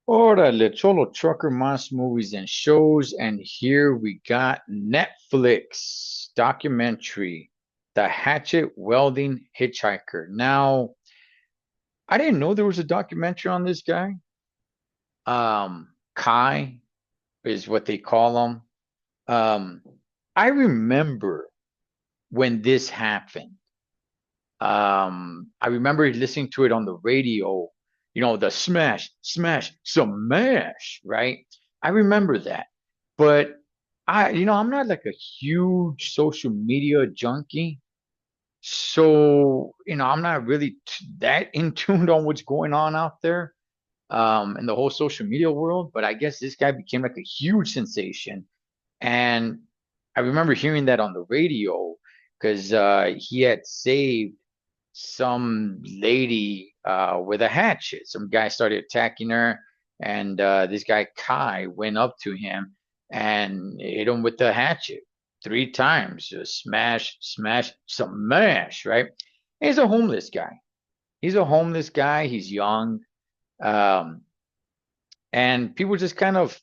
Órale, Cholo Trucker Mas movies and shows, and here we got Netflix documentary, The Hatchet Welding Hitchhiker. Now, I didn't know there was a documentary on this guy. Kai is what they call him. Um, I remember when this happened. I remember listening to it on the radio, the smash, smash, smash, right? I remember that. But I'm not like a huge social media junkie. So, I'm not really that in tune on what's going on out there in the whole social media world. But I guess this guy became like a huge sensation. And I remember hearing that on the radio because he had saved some lady with a hatchet. Some guy started attacking her, and this guy Kai went up to him and hit him with the hatchet three times. Just smash, smash, smash, right? He's a homeless guy. He's a homeless guy. He's young. Um, and people just kind of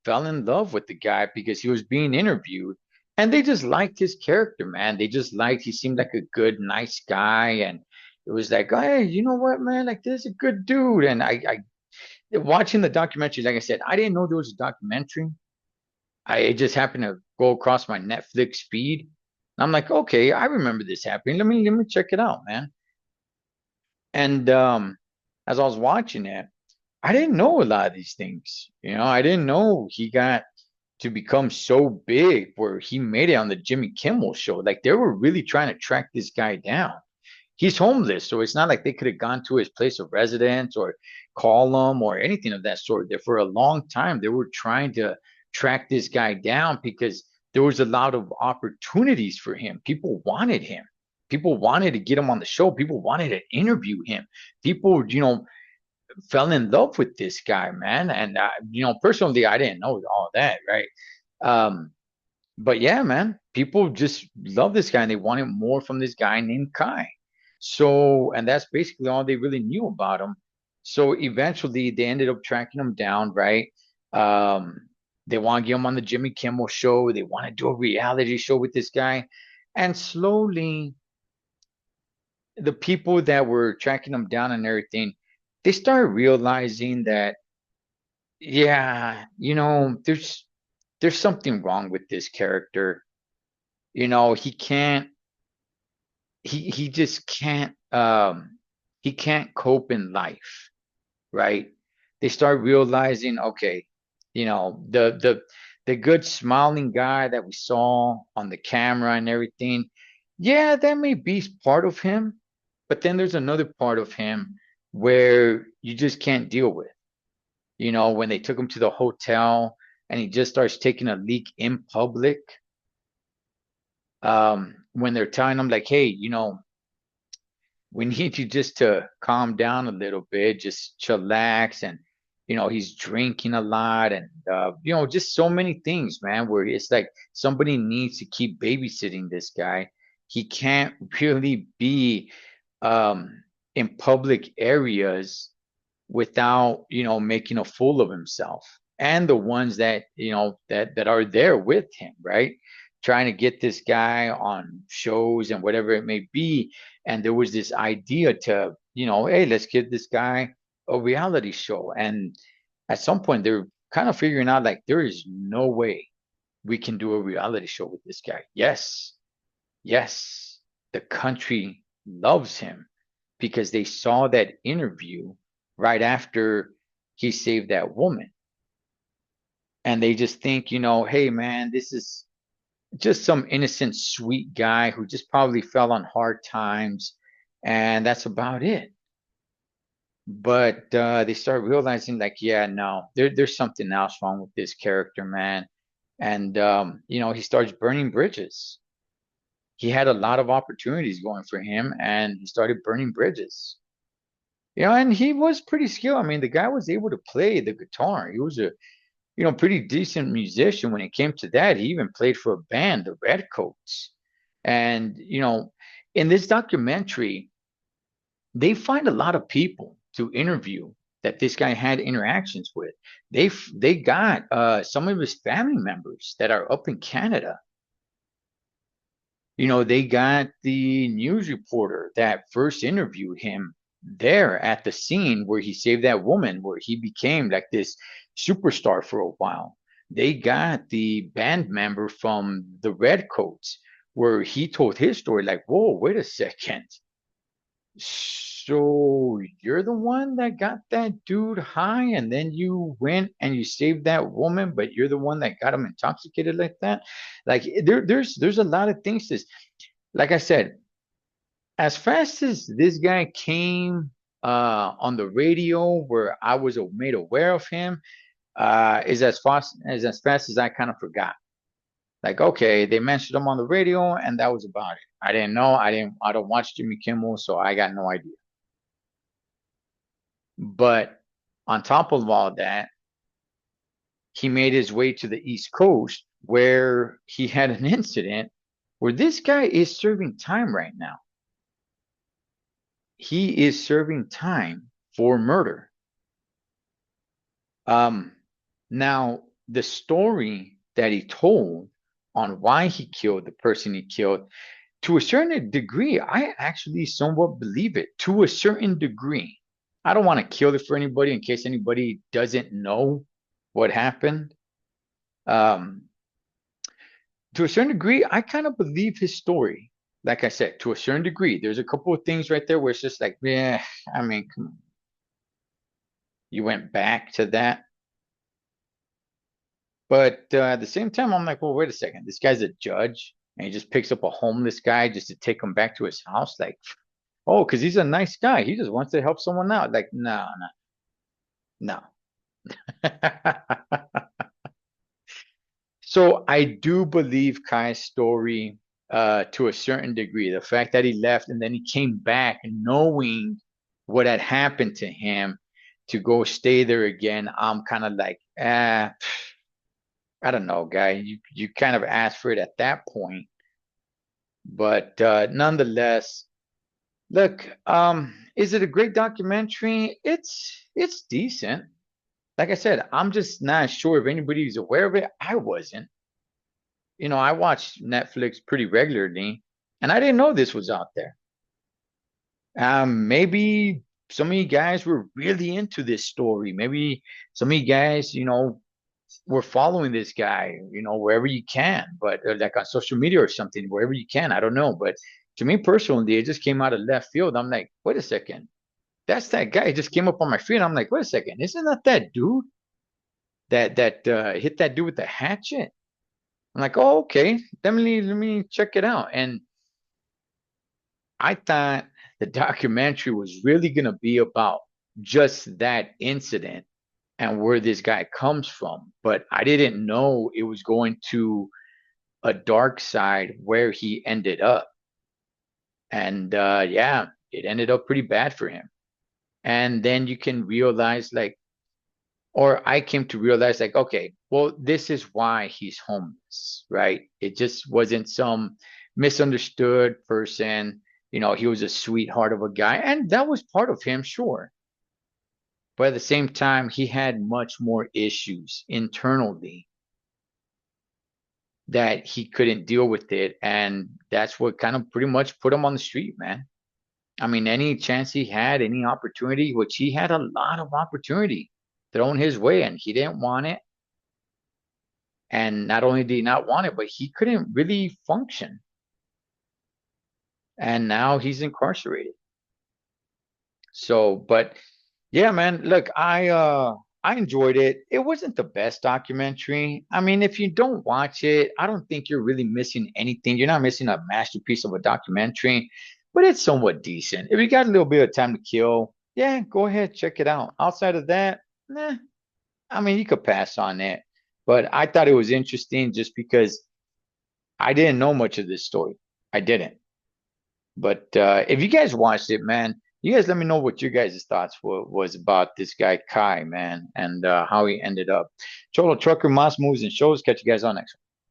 fell in love with the guy because he was being interviewed and they just liked his character, man. They just liked, he seemed like a good, nice guy. And it was like, hey, you know what, man? Like, this is a good dude. And watching the documentary, like I said, I didn't know there was a documentary. It just happened to go across my Netflix feed. I'm like, okay, I remember this happening. Let me check it out, man. And as I was watching it, I didn't know a lot of these things. I didn't know he got to become so big where he made it on the Jimmy Kimmel show. Like they were really trying to track this guy down. He's homeless, so it's not like they could have gone to his place of residence or call him or anything of that sort. There for a long time, they were trying to track this guy down because there was a lot of opportunities for him. People wanted him. People wanted to get him on the show. People wanted to interview him. People, fell in love with this guy, man. And personally, I didn't know all that, right? Um, but yeah, man, people just love this guy and they wanted more from this guy named Kai. So, and that's basically all they really knew about him. So eventually, they ended up tracking him down, right? Um, they want to get him on the Jimmy Kimmel show. They want to do a reality show with this guy, and slowly the people that were tracking him down and everything, they started realizing that, yeah, there's something wrong with this character. He can't, he just can't, he can't cope in life, right? They start realizing, okay, the good smiling guy that we saw on the camera and everything, yeah, that may be part of him, but then there's another part of him where you just can't deal with. When they took him to the hotel and he just starts taking a leak in public, when they're telling him like, hey, we need you just to calm down a little bit, just chillax. And, he's drinking a lot and, just so many things, man, where it's like somebody needs to keep babysitting this guy. He can't really be in public areas without, making a fool of himself and the ones that, that are there with him, right? Trying to get this guy on shows and whatever it may be. And there was this idea to, hey, let's give this guy a reality show. And at some point, they're kind of figuring out like there is no way we can do a reality show with this guy. Yes, yes, the country loves him because they saw that interview right after he saved that woman. And they just think, hey, man, this is just some innocent, sweet guy who just probably fell on hard times. And that's about it. But they start realizing, like, yeah, no, there's something else wrong with this character, man. And, he starts burning bridges. He had a lot of opportunities going for him, and he started burning bridges. And he was pretty skilled. I mean, the guy was able to play the guitar. He was a, pretty decent musician when it came to that. He even played for a band, the Redcoats. And, in this documentary, they find a lot of people to interview that this guy had interactions with. They got some of his family members that are up in Canada. They got the news reporter that first interviewed him there at the scene where he saved that woman, where he became like this superstar for a while. They got the band member from the Redcoats, where he told his story, like, whoa, wait a second. So you're the one that got that dude high, and then you went and you saved that woman, but you're the one that got him intoxicated like that. Like there's a lot of things. This, like I said, as fast as this guy came on the radio, where I was made aware of him, is as fast as I kind of forgot. Like, okay, they mentioned him on the radio, and that was about it. I didn't know. I don't watch Jimmy Kimmel, so I got no idea. But on top of all that, he made his way to the East Coast where he had an incident where this guy is serving time right now. He is serving time for murder. Um, Now, the story that he told on why he killed the person he killed, to a certain degree, I actually somewhat believe it to a certain degree. I don't want to kill it for anybody in case anybody doesn't know what happened. Um, to a certain degree, I kind of believe his story. Like I said, to a certain degree, there's a couple of things right there where it's just like, yeah, I mean, come on. You went back to that. But at the same time, I'm like, well, wait a second. This guy's a judge, and he just picks up a homeless guy just to take him back to his house. Like, oh, because he's a nice guy. He just wants to help someone out. Like, no, no, no. So I do believe Kai's story to a certain degree. The fact that he left and then he came back knowing what had happened to him to go stay there again, I'm kind of like, I don't know, guy. You kind of asked for it at that point. But nonetheless, look, is it a great documentary? It's decent. Like I said, I'm just not sure if anybody's aware of it. I wasn't. I watch Netflix pretty regularly, and I didn't know this was out there. Maybe some of you guys were really into this story. Maybe some of you guys, were following this guy, wherever you can, but like on social media or something, wherever you can. I don't know, but to me personally, it just came out of left field. I'm like, wait a second, that's that guy. It just came up on my feed. I'm like, wait a second, isn't that dude that hit that dude with the hatchet? I'm like, oh, okay. Let me check it out. And I thought the documentary was really gonna be about just that incident and where this guy comes from. But I didn't know it was going to a dark side where he ended up. And yeah, it ended up pretty bad for him. And then you can realize, like, or I came to realize, like, okay, well, this is why he's homeless, right? It just wasn't some misunderstood person. He was a sweetheart of a guy, and that was part of him, sure. But at the same time, he had much more issues internally that he couldn't deal with it. And that's what kind of pretty much put him on the street, man. I mean, any chance he had, any opportunity, which he had a lot of opportunity thrown his way, and he didn't want it. And not only did he not want it, but he couldn't really function. And now he's incarcerated. So, but yeah, man, look, I enjoyed it. It wasn't the best documentary. I mean, if you don't watch it, I don't think you're really missing anything. You're not missing a masterpiece of a documentary, but it's somewhat decent. If you got a little bit of time to kill, yeah, go ahead, check it out. Outside of that, nah, I mean, you could pass on it. But I thought it was interesting just because I didn't know much of this story. I didn't. But if you guys watched it, man, you guys let me know what your guys' thoughts was about this guy Kai, man, and how he ended up. Cholo Trucker, Moss Moves and Shows. Catch you guys on next one.